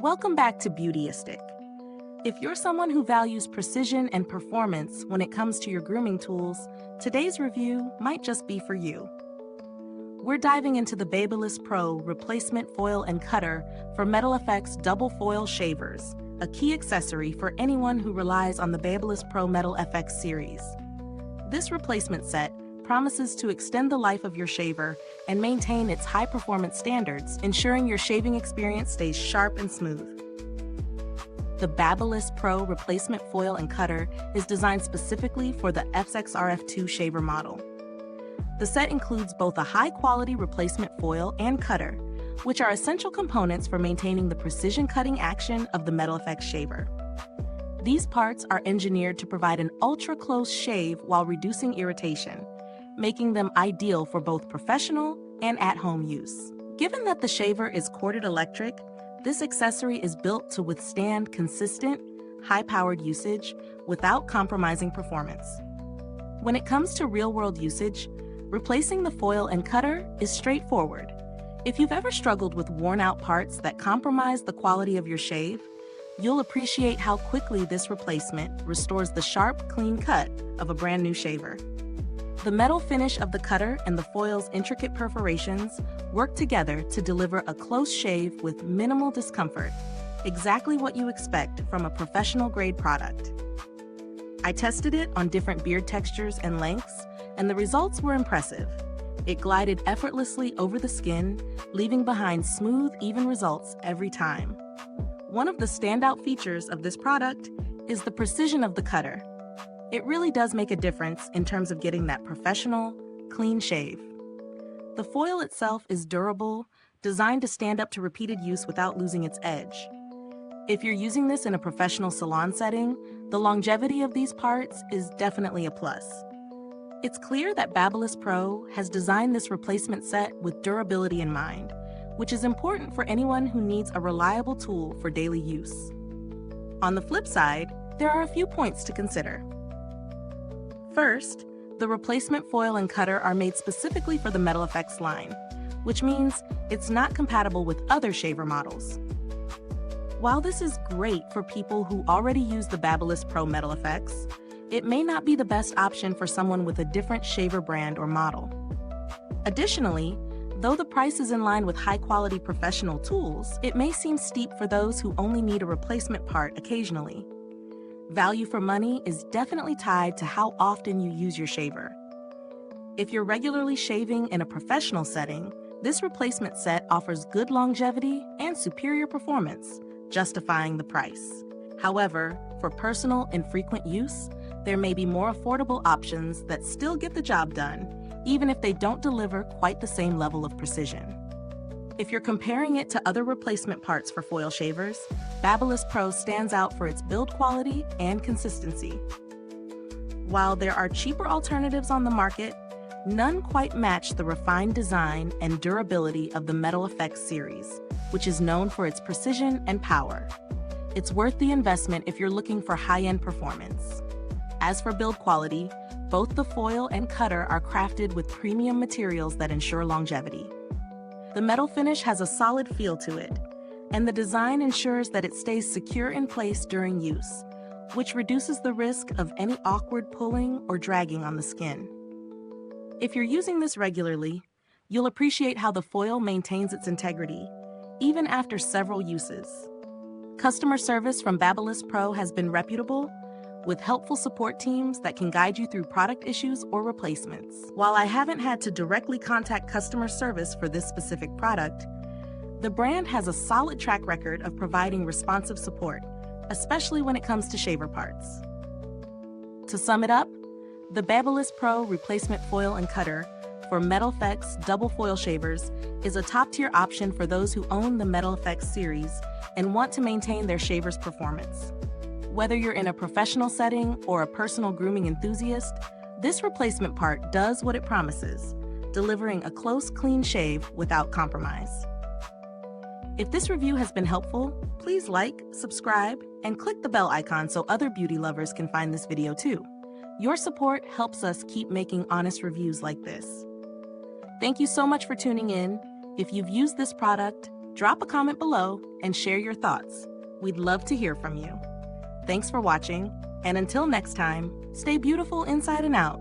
Welcome back to Beautyistic. If you're someone who values precision and performance when it comes to your grooming tools, today's review might just be for you. We're diving into the BaBylissPRO Replacement Foil and Cutter for MetalFX Double Foil Shavers, a key accessory for anyone who relies on the BaBylissPRO MetalFX series. This replacement set promises to extend the life of your shaver and maintain its high-performance standards, ensuring your shaving experience stays sharp and smooth. The BaBylissPRO Replacement Foil and Cutter is designed specifically for the XRF2 shaver model. The set includes both a high-quality replacement foil and cutter, which are essential components for maintaining the precision cutting action of the MetalFX shaver. These parts are engineered to provide an ultra-close shave while reducing irritation, making them ideal for both professional and at-home use. Given that the shaver is corded electric, this accessory is built to withstand consistent, high-powered usage without compromising performance. When it comes to real-world usage, replacing the foil and cutter is straightforward. If you've ever struggled with worn-out parts that compromise the quality of your shave, you'll appreciate how quickly this replacement restores the sharp, clean cut of a brand new shaver. The metal finish of the cutter and the foil's intricate perforations work together to deliver a close shave with minimal discomfort, exactly what you expect from a professional-grade product. I tested it on different beard textures and lengths, and the results were impressive. It glided effortlessly over the skin, leaving behind smooth, even results every time. One of the standout features of this product is the precision of the cutter. It really does make a difference in terms of getting that professional, clean shave. The foil itself is durable, designed to stand up to repeated use without losing its edge. If you're using this in a professional salon setting, the longevity of these parts is definitely a plus. It's clear that BaBylissPRO has designed this replacement set with durability in mind, which is important for anyone who needs a reliable tool for daily use. On the flip side, there are a few points to consider. First, the replacement foil and cutter are made specifically for the MetalFX line, which means it's not compatible with other shaver models. While this is great for people who already use the BaBylissPRO MetalFX, it may not be the best option for someone with a different shaver brand or model. Additionally, though the price is in line with high-quality professional tools, it may seem steep for those who only need a replacement part occasionally. Value for money is definitely tied to how often you use your shaver. If you're regularly shaving in a professional setting, this replacement set offers good longevity and superior performance, justifying the price. However, for personal and frequent use, there may be more affordable options that still get the job done, even if they don't deliver quite the same level of precision. If you're comparing it to other replacement parts for foil shavers, BaBylissPRO stands out for its build quality and consistency. While there are cheaper alternatives on the market, none quite match the refined design and durability of the MetalFX series, which is known for its precision and power. It's worth the investment if you're looking for high-end performance. As for build quality, both the foil and cutter are crafted with premium materials that ensure longevity. The metal finish has a solid feel to it, and the design ensures that it stays secure in place during use, which reduces the risk of any awkward pulling or dragging on the skin. If you're using this regularly, you'll appreciate how the foil maintains its integrity, even after several uses. Customer service from BaBylissPRO has been reputable, with helpful support teams that can guide you through product issues or replacements. While I haven't had to directly contact customer service for this specific product, the brand has a solid track record of providing responsive support, especially when it comes to shaver parts. To sum it up, the BaBylissPRO Replacement Foil and Cutter for MetalFX Double Foil Shavers is a top-tier option for those who own the MetalFX series and want to maintain their shaver's performance. Whether you're in a professional setting or a personal grooming enthusiast, this replacement part does what it promises, delivering a close, clean shave without compromise. If this review has been helpful, please like, subscribe, and click the bell icon so other beauty lovers can find this video too. Your support helps us keep making honest reviews like this. Thank you so much for tuning in. If you've used this product, Drop a comment below and share your thoughts. We'd love to hear from you. Thanks for watching, and until next time, stay beautiful inside and out.